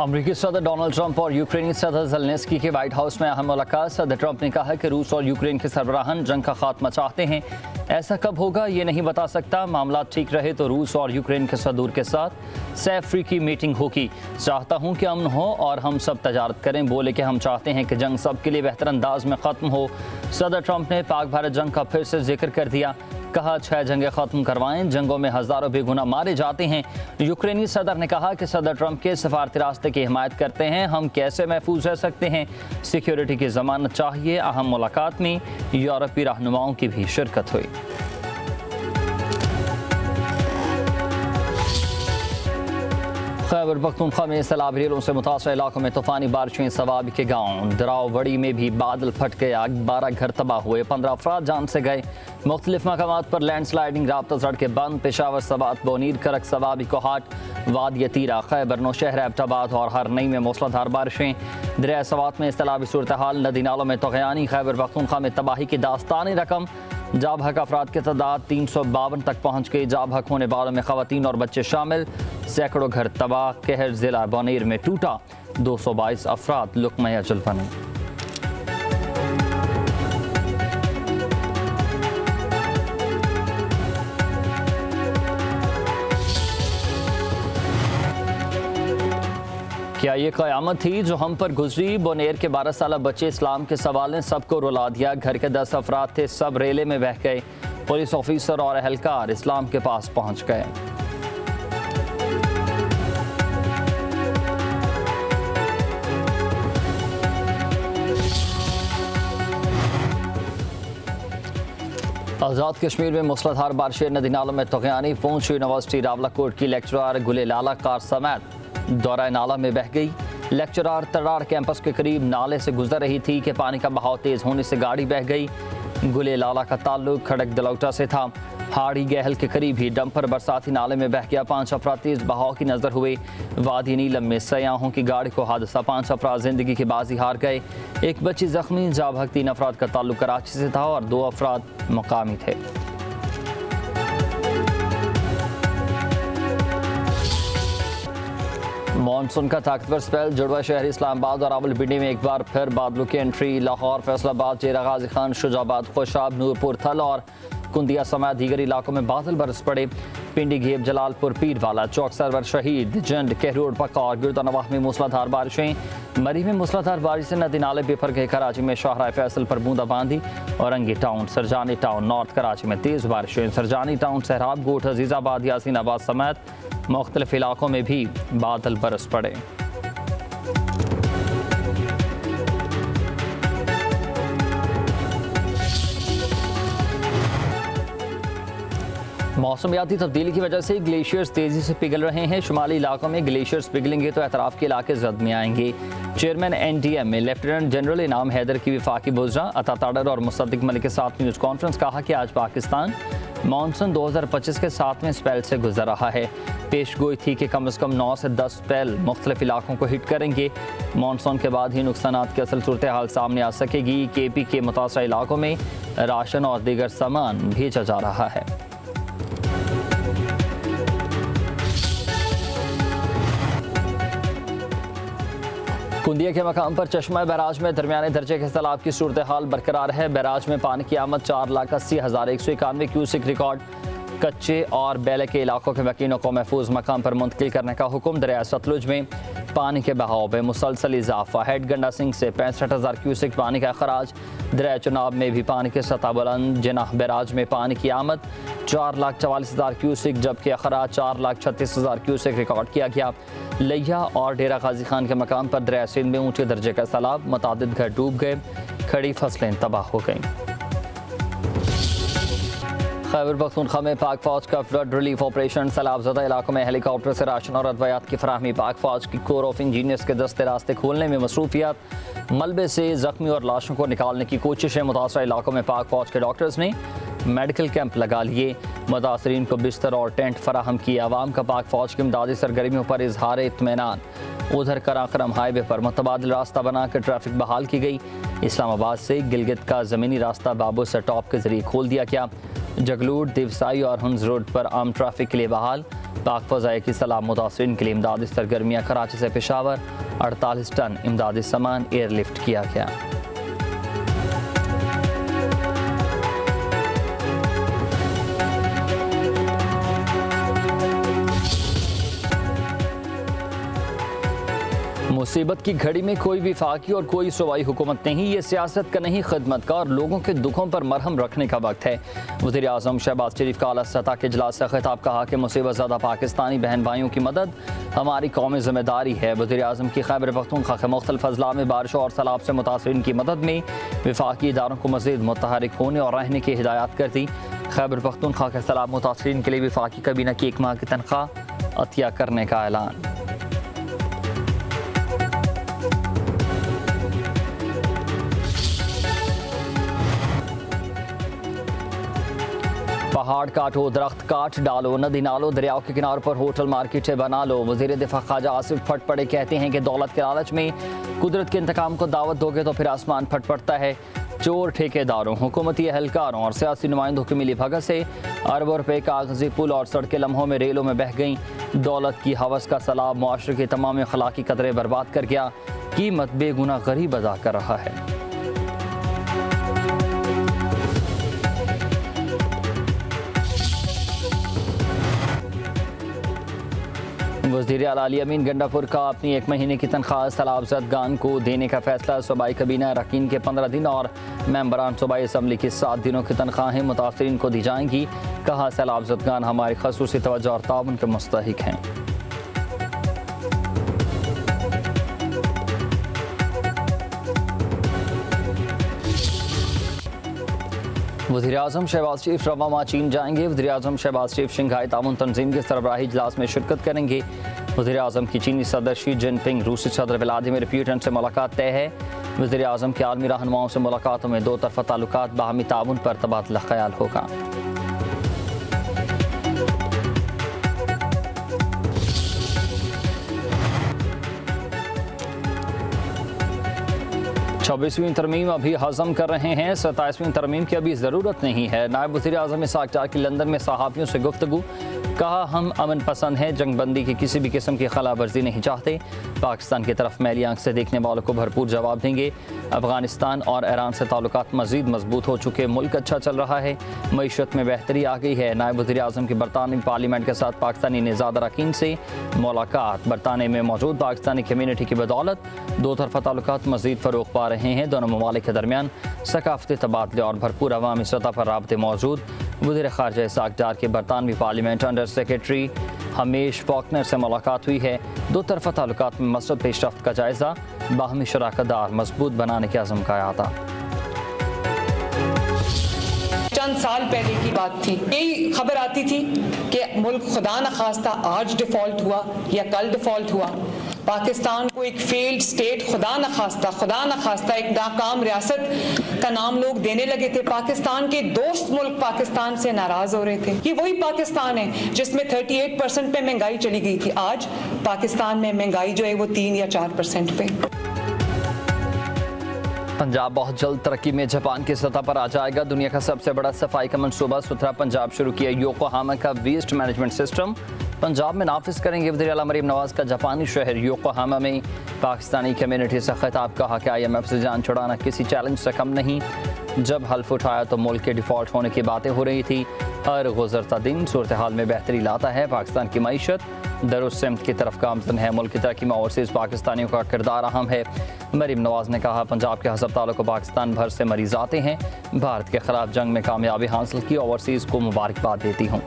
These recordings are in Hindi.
अमरीकी सदर डोनाल्ड ट्रंप और यूक्रेनी सदर ज़ेलेंस्की के व्हाइट हाउस में अहम मुलाकात। सदर ट्रंप ने कहा कि रूस और यूक्रेन के सरबराहान जंग का खात्मा चाहते हैं। ऐसा कब होगा ये नहीं बता सकता। मामला ठीक रहे तो रूस और यूक्रेन के सदूर के साथ सैफ फ्री की मीटिंग होगी। चाहता हूँ कि अमन हो और हम सब तजारत करें। बोले कि हम चाहते हैं कि जंग सब के लिए बेहतर अंदाज में ख़त्म हो। सदर ट्रंप ने पाक भारत जंग का फिर से जिक्र कर दिया। कहा 6 जंगें ख़त्म करवाएं, जंगों में हज़ारों बेगुनाह मारे जाते हैं। यूक्रेनी सदर ने कहा कि सदर ट्रंप के सफारती रास्ते की हिमायत करते हैं। हम कैसे महफूज रह सकते हैं, सिक्योरिटी की ज़मानत चाहिए। अहम मुलाकात में यूरोपीय रहनुमाओं की भी शिरकत हुई। खैबर पख्तूनख्वा में सैलाब रेलों से मुतासर इलाकों में तूफानी बारिशें। सवाबी के गाँव दरावड़ी में भी बादल फट गया, 12 घर तबाह हुए, 15 अफराद जान से गए। मुख्तलिफ मकामात पर लैंड स्लाइडिंग, राब्ता सड़कें बंद। पेशावर, सवात, बोनीर, करक, सवाबी, कोहाट, वादिया तीरा, खैबर, नौशहर, एबटाबाद और हरनई में मूसलाधार बारिशें। दरिया सवात में इस्तिलाबी सूरत हाल, नदी नालों में तगयानी। खैबर पख्तूनख्वा में तबाही की दास्तानी रकम। जाब हक अफराद की तादाद 352 तक पहुँच गई। जाब हक होने वालों में ख़वातीन और बच्चे शामिल। सैकड़ों घर तबाह। कहर जिला बोनीर में टूटा, 222 अफराद लुकमा अजल बने। क्या ये क़यामत थी जो हम पर गुजरी। बोनेर के 12 साल बच्चे इस्लाम के सवाल ने सबको रुला दिया। घर के 10 अफराद थे, सब रेले में बह गए। पुलिस ऑफिसर और अहलकार इस्लाम के पास पहुंच गए। आज़ाद कश्मीर में मूसलाधार बारिशें, नदी नालों में तगयानी। पूंछ यूनिवर्सिटी रावलाकोट की लेक्चरर गुले लाला कार समेत दौरा नाला में बह गई। लेक्चरर तराड़ कैंपस के करीब नाले से गुजर रही थी कि पानी का बहाव तेज होने से गाड़ी बह गई। गुले लाला का ताल्लुक खड़क दलौटा से था। हाड़ी गहल के करीब ही डंपर बरसाती नाले में बह गया। 5 अफराद तेज बहाव की नजर हुए। वादी नीलम में सयाहों की गाड़ी को हादसा, 5 अफराद जिंदगी की बाजी हार गए। एक बच्ची जख्मी। जाबहक 3 अफराद का ताल्लुक कराची से था और 2 अफराद मकामी थे। मानसून का ताकतवर स्पेल। जुड़वा शहर इस्लामाबाद और रावलपिंडी में एक बार फिर बादलों की एंट्री। लाहौर, फैसलाबाद, चेरा गाजी खान, शुजाबाद, खुशाब, नूरपुर, थल और कुंदिया समेत दीगर इलाकों में बादल बरस पड़े। पिंडी, घेब, जलालपुर, पीरवाला, चौक सरवर, शहीद, जंड, कहरोड, पक्का और गिरदानवाह में मूसलाधार बारिशें। मरी में मूसलाधार बारिश से नदी नाले बेफर गए। कराची में शाहराह फैसल पर बूंदाबांदी। Orangi town, Sarjani town, north Karachi में तेज़ बारिशें। सरजानी टाउन, सहराब, गोठ, अजीज़ाबाद, यासीनाबाद समेत मुख्तलिफ इलाकों में भी बादल बरस पड़े। मौसमियाती तब्दीली की वजह से ग्लेशियर्स तेज़ी से पिघल रहे हैं। शुमाली इलाकों में ग्लेशियर्स पिघलेंगे तो एतराफ़ के इलाके जद में आएंगे। चेयरमैन NDM में लेफ्टिनेंट जनरल इनाम हैदर की वफाकी बुज़रा अता ताडर और मुसद्दिक मलिक के साथ न्यूज़ कॉन्फ्रेंस। कहा कि आज पाकिस्तान मानसून 2025 के 7वें स्पेल से गुजर रहा है। पेशगोई थी कि कम से कम 9 से 10 स्पेल मुख्तलिफ इलाकों को हिट करेंगे। मानसून के बाद ही नुकसानात की असल सूरत हाल सामने आ सकेगी। KP के मुतासरा इलाकों में राशन और दीगर सामान भेजा जा रहा है। कुंदिया के मकाम पर चश्मा बैराज में दरमियाने दर्जे के सैलाब की सूरत हाल बरकरार है। बैराज में पानी की आमद 4,80,191 क्यूसिक रिकॉर्ड। कच्चे और बेले के इलाकों के मकीनों को महफूज मकाम पर मुंतकिल करने का हुक्म। दरिया सतलुज में पानी के बहाव में मुसलसल इजाफा। हेड गंडा सिंह से 65,000 क्यूसिक पानी का अखराज। दरिया चुनाब में भी पानी की सतह बुलंद। जिनाह बैराज में पानी की आमद 4,44,000 क्यूसिक जबकि अखराज 4,36,000 क्यूसिक रिकॉर्ड किया गया। लिया और डेरा गाजी खान के मकाम पर दरिया सिंध में ऊंचे दर्जे का सैलाब। मुतादिद घर डूब गए, खड़ी फसलें तबाह हो गईं। खैबर पख्तूनख्वा में पाक फौज का फ्लड रिलीफ ऑपरेशन। सैलाबज़दा इलाकों में हेलीकॉप्टर से राशन और अद्वियात की फराहमी। पाक फौज की कोर ऑफ इंजीनियर्स के दस्ते रास्ते खोलने में मसरूफियत। मलबे से जख्मी और लाशों को निकालने की कोशिश है। मुतासरा इलाकों में पाक फौज के डॉक्टर्स ने मेडिकल कैंप लगा लिए। मुतासरीन को बिस्तर और टेंट फराहम किए। अवाम का पाक फौज की इमदादी सरगर्मियों पर इजहार इत्मीनान। उधर कराकरम हाईवे पर मुतबादिल रास्ता बनाकर ट्रैफिक बहाल की गई। इस्लामाबाद से गिलगित का ज़मीनी रास्ता बाबू से टॉप के जरिए खोल दिया गया। जगलूट, दिवसाई और हंस रोड पर आम ट्रैफिक के लिए बहाल। पाक फ़ज़ाए की सलाह मुतासिरीन के लिए इमदादी सरगर्मियाँ। कराची से पेशावर 48 टन इमदादी सामान एयरलिफ्ट किया गया। मुसीबत की घड़ी में कोई विफाकी और कोई सूबाई हुकूमत नहीं, ये सियासत का नहीं खिदमत का और लोगों के दुखों पर मरहम रखने का वक्त है। वज़ीर आज़म शहबाज शरीफ का आला सतह के इजलास से खिताब, कहा कि मुसीबत ज़दा पाकिस्तानी बहन भाइयों की मदद हमारी कौमी जिम्मेदारी है। वज़ीर आज़म की खैबर पख्तूनख्वा के मुख्तलिफ अजला में बारिशों और सैलाब से मुतासरीन की मदद में विफाकी इदारों को मज़ीद मुतहरिक होने और रहने की हिदायत कर दी। खैबर पख्तूनख्वा के सैलाब मुतासरीन के लिए विफाकी काबीना की 1 माह की तनख्वाह अतिया करने का ऐलान। पहाड़ काटो, दरख्त काट डालो, नदी नालों दरियाओं के किनारों पर होटल मार्केटें बना लो। वज़ीर दिफा ख्वाजा आसिफ फट पड़े कहते हैं कि दौलत के लालच में कुदरत के इंतकाम को दावत दोगे तो फिर आसमान फट पड़ता है। चोर ठेकेदारों, हुकूमती एहलकारों और सियासी नुमाइंदों की मिली भगत से अरबों रुपए कागजी पुल और सड़कें लम्हों में रेलों में बह गईं। दौलत की हवस का सैलाब मुआशरे के तमाम अखलाकी कदरे बर्बाद कर गया। कीमत बेगुना गरीब अदा कर रहा है। वज़ीर आला अली अमीन गंडापुर का अपनी 1 महीने की तनख्वाह सैलाब ज़दगान को देने का फैसला। सूबाई काबीना अरकान के 15 दिन और मेंबरान सूबाई असम्बली की 7 दिनों की तनख्वाहें मुतासरीन को दी जाएंगी। कहा, सैलाब ज़दगान हमारी ख़ुसूसी तवज्जो और ताउन के मुस्तहिक हैं। वज़ीर आज़म शहबाज शरीफ रवामा चीन जाएंगे। वज़ीर आज़म शहबाज शरीफ शंघाई ताउन तंजीम के सरबराही इजलास में शिरकत करेंगे। वज़ीर आज़म की चीनी सदर शी जिनपिंग, रूसी सदर व्लादिमीर पुतिन से मुलाकात तय है। वज़ीर आज़म के आलमी रहनुमाओं से मुलाकातों में 2 तरफ़ा ताल्लुकात, बाहमी ताउन पर तबादला ख्याल होगा। छब्बीसवीं तरमीम अभी हज़म कर रहे हैं, 27वीं तरमीम की अभी ज़रूरत नहीं है। नायब वज़ीर आज़म इसाक डार की लंदन में सहाफ़ियों से गुफ्तगू, कहा, हम अमन पसंद हैं, जंगबंदी की किसी भी किस्म की खिलाफ वर्जी नहीं चाहते। पाकिस्तान की तरफ मैली आंख से देखने वालों को भरपूर जवाब देंगे। अफगानिस्तान और ईरान से ताल्लुकात मज़ीद मजबूत हो चुके, मुल्क अच्छा चल रहा है, मईशत में बेहतरी आ गई है। नायब वज़ीर आज़म की बरतानवी पार्लियामेंट के साथ पाकिस्तानी निज़ाद अरकान से मुलाकात। बरतानिया में मौजूद पाकिस्तानी कम्यूनिटी की बदौलत 2 तरफ़ा ताल्लुकात मज़ीद फ़रोग़ पा रहे हैं। दोनों ममालिक के दरमियान सकाफ़ती तबादले और भरपूर अवामी सतह पर राब्ते मौजूद। वज़ीर ख़ारजा इसाक डार की बरतानवी पार्लियामेंट अंडर सेक्रेटरी हमेश फॉकनर से मुलाकात हुई है। 2 तरफ़ा ताल्लुकात में मसरत पेशरफ्त का जायज़ा, बाहमी शराकतदार मजबूत बनाने के अज़म का अता। चंद साल पहले की बात थी, यही खबर आती थी कि मुल्क खुदा न खास्ता आज डिफ़ॉल्ट हुआ या कल डिफ़ॉल्ट हुआ, पाकिस्तान को एक फेल्ड स्टेट खुदा न खास्ता एक नाकाम रियासत का नाम लोग देने लगे थे। पाकिस्तान के दोस्त मुल्क पाकिस्तान से नाराज हो रहे थे। ये वही पाकिस्तान है जिसमें 38% पे महंगाई चली गई थी। आज पाकिस्तान में महंगाई जो है वो 3 या 4% पे। पंजाब बहुत जल्द तरक्की में जापान की सतह पर आ जाएगा। दुनिया का सबसे बड़ा सफाई का मनसूबा सुथरा पंजाब शुरू किया। योकोहामा का वेस्ट मैनेजमेंट सिस्टम पंजाब में नाफिज करेंगे। वज़ीर आला मरीम नवाज का जापानी शहर योकोहामा में पाकिस्तानी कम्यूनिटी से खिताब, कहा कि IMF से जान छुड़ाना किसी चैलेंज से कम नहीं। जब हल्फ उठाया तो मुल्क के डिफ़ॉल्ट होने की बातें हो रही थी। हर गुज़रता दिन सूरत हाल में बेहतरी लाता है। पाकिस्तान की मईशत दरुस्त की तरफ गामज़न है। मुल्क की तरक्की में ओवरसीज़ पाकिस्तानियों का किरदार अहम है। मरीम नवाज ने कहा, पंजाब के हस्पतालों को पाकिस्तान भर से मरीज़ आते हैं। भारत के खिलाफ जंग में कामयाबी हासिल की, ओवरसीज़ को मुबारकबाद देती हूँ।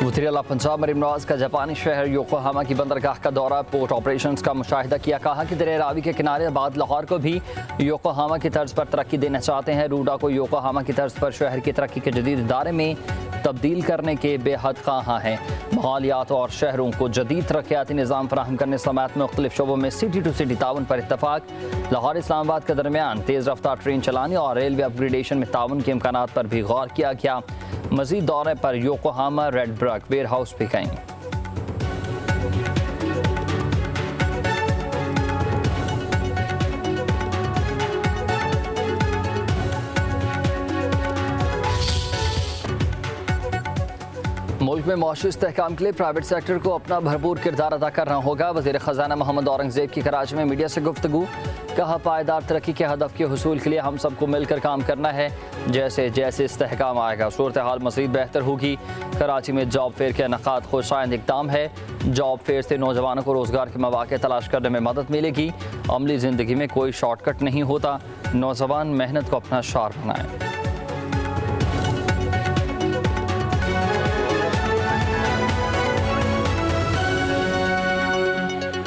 वज़ीर आला पंजाब मरीम नवाज का जापानी शहर योकोहामा की बंदरगाह का दौरा, पोर्ट ऑपरेशंस का मुशाहिदा किया। कहा कि दरिया रावी के किनारे बाद लाहौर को भी योकोहामा की तर्ज पर तरक्की देना चाहते हैं। रूडा को योकोहामा की तर्ज पर शहर की तरक्की के जदीद इदारे में तब्दील करने के बेहद ख़्वाहां हैं। मालियात और शहरों को जदीद तरक्याती निज़ाम फराहम करने समेत मुख्तलिफ शोबों में सिटी टू सिटी ताउन पर इत्तफाक। लाहौर इस्लामाबाद के दरमियान तेज़ रफ्तार ट्रेन चलाने और रेलवे अपग्रेडेशन में ताउन के इम्कानात पर भी गौर किया गया। मज़ीद दौरे पर योकोहामा रेडब्रक वेयर हाउस भी गए। मुल्क में मौशू इस्तेहकाम के लिए प्राइवेट सेक्टर को अपना भरपूर किरदार अदा करना होगा। वज़ीर ख़जाना मोहम्मद औरंगज़ेब की कराची में मीडिया से गुफ्तगू। कहा, पायदार तरक्की के हदफ के हुसूल के लिए हम सबको मिलकर काम करना है। जैसे जैसे इस्तेहकाम आएगा सूरत हाल मज़ीद बेहतर होगी। कराची में जॉब फेयर के इनेकाद खुशाइंद इक़दाम है। जॉब फेयर से नौजवानों को रोज़गार के मौक़े तलाश करने में मदद मिलेगी। अमली ज़िंदगी में कोई शॉर्टकट नहीं होता। नौजवान मेहनत को अपना शार बनाएं।